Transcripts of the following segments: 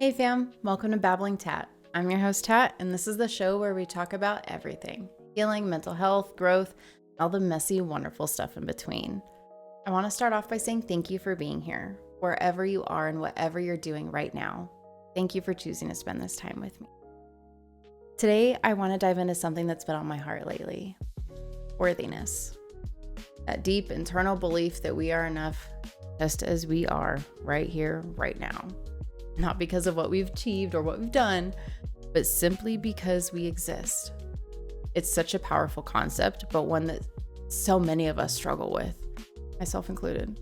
Hey fam, welcome to Babbling Tat. I'm your host Tat, and this is the show where we talk about everything: healing, mental health, growth, and all the messy, wonderful stuff in between. I want to start off by saying thank you for being here, wherever you are and whatever you're doing right now. Thank you for choosing to spend this time with me. Today, I want to dive into something that's been on my heart lately: worthiness. That deep internal belief that we are enough just as we are right here, right now. Not because of what we've achieved or what we've done, but simply because we exist. It's such a powerful concept, but one that so many of us struggle with, myself included.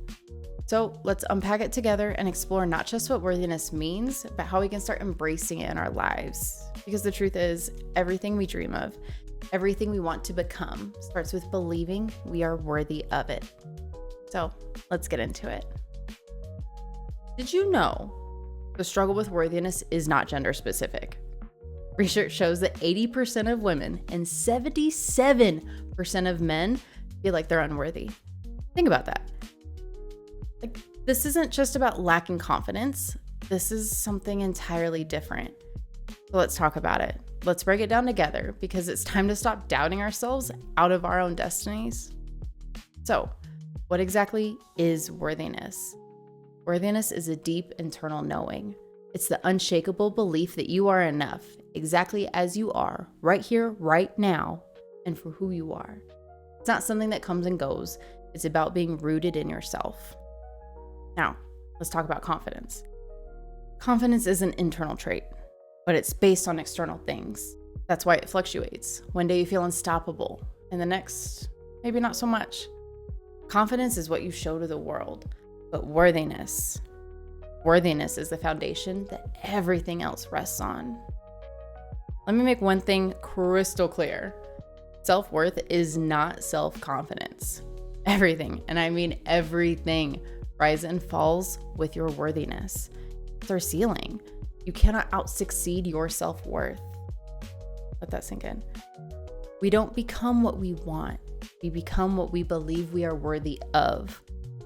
So let's unpack it together and explore not just what worthiness means, but how we can start embracing it in our lives. Because the truth is, everything we dream of, everything we want to become, starts with believing we are worthy of it. So let's get into it. Did you know the struggle with worthiness is not gender specific? Research shows that 80% of women and 77% of men feel like they're unworthy. Think about that. This isn't just about lacking confidence. This is something entirely different. So let's talk about it. Let's break it down together, because it's time to stop doubting ourselves out of our own destinies. So, what exactly is worthiness? Worthiness is a deep internal knowing. It's the unshakable belief that you are enough, exactly as you are, right here, right now, and for who you are. It's not something that comes and goes. It's about being rooted in yourself. Now, let's talk about confidence. Confidence is an internal trait, but it's based on external things. That's why it fluctuates. One day you feel unstoppable, and the next, maybe not so much. Confidence is what you show to the world, but worthiness is the foundation that everything else rests on. Let me make one thing crystal clear. Self-worth is not self-confidence. Everything, and I mean everything, rises and falls with your worthiness. It's our ceiling. You cannot out-succeed your self-worth. Let that sink in. We don't become what we want. We become what we believe we are worthy of.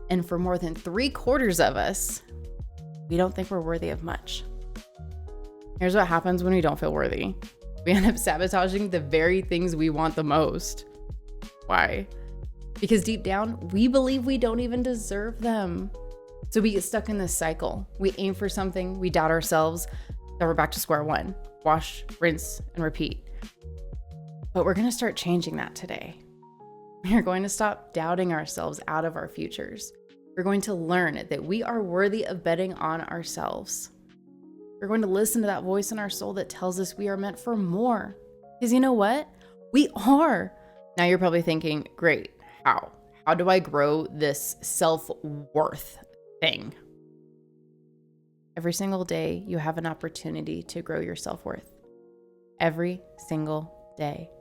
And for more than 3/4 of us, we don't think we're worthy of much. Here's what happens when we don't feel worthy. We end up sabotaging the very things we want the most. Why? Because deep down, we believe we don't even deserve them. So we get stuck in this cycle. We aim for something, we doubt ourselves, then we're back to square one. Wash, rinse, and repeat. But we're going to start changing that today. We're going to stop doubting ourselves out of our futures. We're going to learn that we are worthy of betting on ourselves. We're going to listen to that voice in our soul that tells us we are meant for more. Because you know what? We are. Now you're probably thinking, great, how? How do I grow this self-worth thing? Every single day, you have an opportunity to grow your self-worth. Every single day.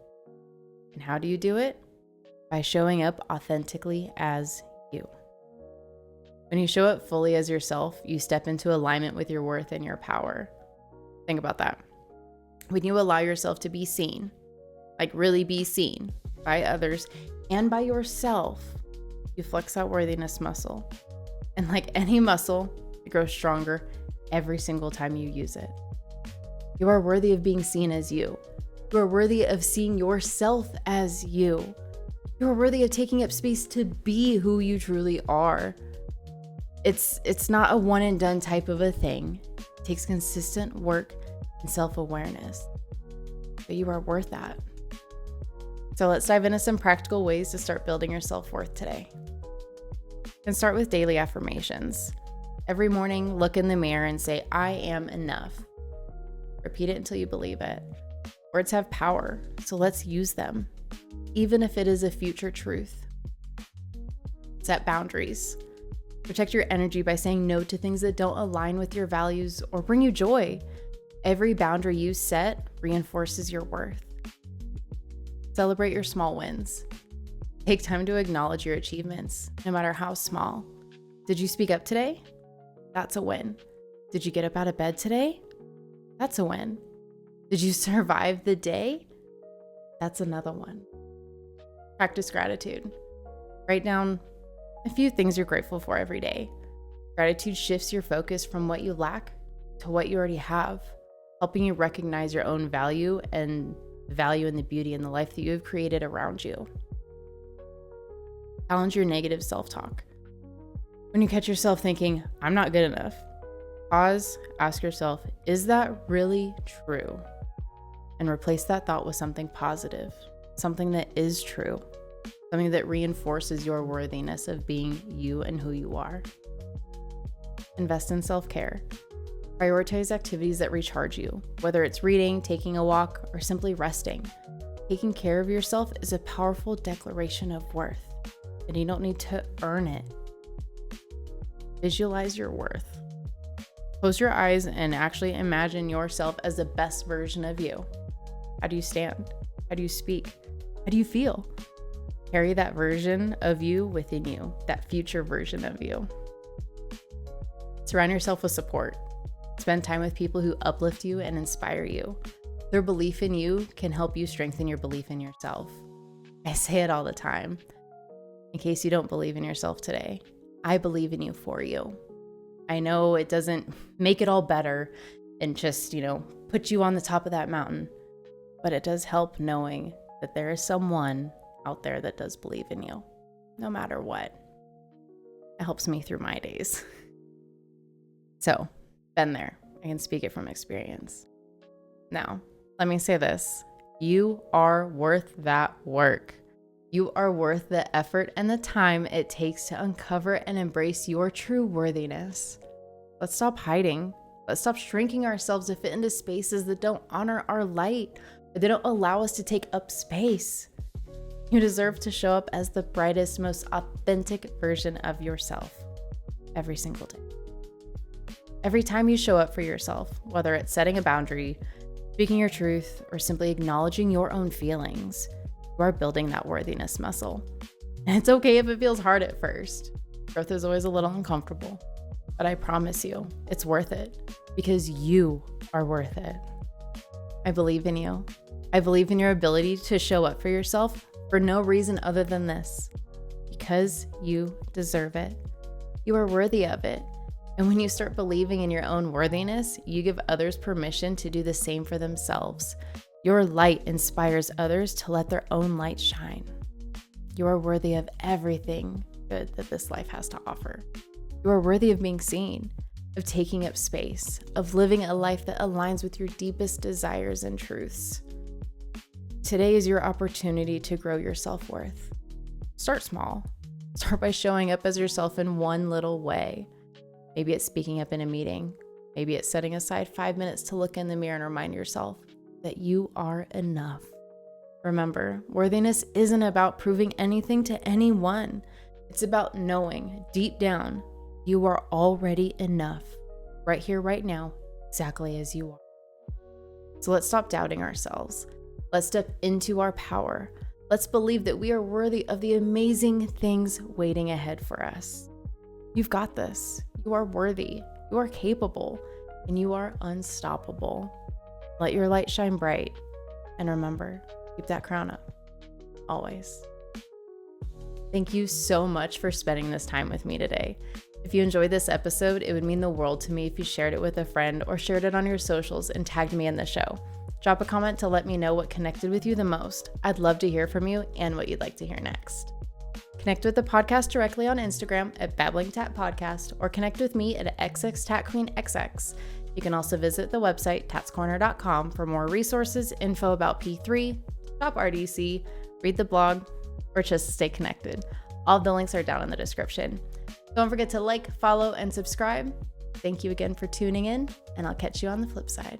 And how do you do it? By showing up authentically as you. When you show up fully as yourself, you step into alignment with your worth and your power. Think about that. When you allow yourself to be seen, like really be seen by others and by yourself, you flex that worthiness muscle. And like any muscle, it grows stronger every single time you use it. You are worthy of being seen as you. You are worthy of seeing yourself as you. You are worthy of taking up space to be who you truly are. It's not a one and done type of a thing. It takes consistent work and self-awareness. But you are worth that. So let's dive into some practical ways to start building your self-worth today. You can start with daily affirmations. Every morning, look in the mirror and say, I am enough. Repeat it until you believe it. Words have power, so let's use them, even if it is a future truth. Set boundaries. Protect your energy by saying no to things that don't align with your values or bring you joy. Every boundary you set reinforces your worth. Celebrate your small wins. Take time to acknowledge your achievements, no matter how small. Did you speak up today? That's a win. Did you get up out of bed today? That's a win. Did you survive the day? That's another one. Practice gratitude. Write down a few things you're grateful for every day. Gratitude shifts your focus from what you lack to what you already have, helping you recognize your own value and the value and the beauty in the life that you have created around you. Challenge your negative self-talk. When you catch yourself thinking, I'm not good enough, pause, ask yourself, is that really true? And replace that thought with something positive, something that is true, something that reinforces your worthiness of being you and who you are. Invest in self-care. Prioritize activities that recharge you, whether it's reading, taking a walk, or simply resting. Taking care of yourself is a powerful declaration of worth, and you don't need to earn it. Visualize your worth. Close your eyes and actually imagine yourself as the best version of you. How do you stand? How do you speak? How do you feel? Carry that version of you within you, that future version of you. Surround yourself with support. Spend time with people who uplift you and inspire you. Their belief in you can help you strengthen your belief in yourself. I say it all the time. In case you don't believe in yourself today, I believe in you for you. I know it doesn't make it all better and just, put you on the top of that mountain, but it does help knowing that there is someone out there that does believe in you, no matter what. It helps me through my days. So, been there. I can speak it from experience. Now, let me say this. You are worth that work. You are worth the effort and the time it takes to uncover and embrace your true worthiness. Let's stop hiding. Let's stop shrinking ourselves to fit into spaces that don't honor our light, or they don't allow us to take up space. You deserve to show up as the brightest, most authentic version of yourself every single day. Every time you show up for yourself, whether it's setting a boundary, speaking your truth, or simply acknowledging your own feelings, you are building that worthiness muscle. And it's okay if it feels hard at first. Growth is always a little uncomfortable, but I promise you, it's worth it because you are worth it. I believe in you. I believe in your ability to show up for yourself for no reason other than this, because you deserve it. You are worthy of it. And when you start believing in your own worthiness, you give others permission to do the same for themselves. Your light inspires others to let their own light shine. You are worthy of everything good that this life has to offer. You are worthy of being seen, of taking up space, of living a life that aligns with your deepest desires and truths. Today is your opportunity to grow your self-worth. Start small. Start by showing up as yourself in one little way. Maybe it's speaking up in a meeting. Maybe it's setting aside 5 minutes to look in the mirror and remind yourself that you are enough. Remember, worthiness isn't about proving anything to anyone. It's about knowing deep down you are already enough, right here, right now, exactly as you are. So let's stop doubting ourselves. Let's step into our power. Let's believe that we are worthy of the amazing things waiting ahead for us. You've got this. You are worthy, you are capable, and you are unstoppable. Let your light shine bright. And remember, keep that crown up, always. Thank you so much for spending this time with me today. If you enjoyed this episode, it would mean the world to me if you shared it with a friend or shared it on your socials and tagged me in the show. Drop a comment to let me know what connected with you the most. I'd love to hear from you and what you'd like to hear next. Connect with the podcast directly on Instagram at Babbling Tat Podcast, or connect with me at xxtatqueenxx. You can also visit the website tatscorner.com for more resources, info about P3, shop RDC, read the blog, or just stay connected. All of the links are down in the description. Don't forget to like, follow, and subscribe. Thank you again for tuning in, and I'll catch you on the flip side.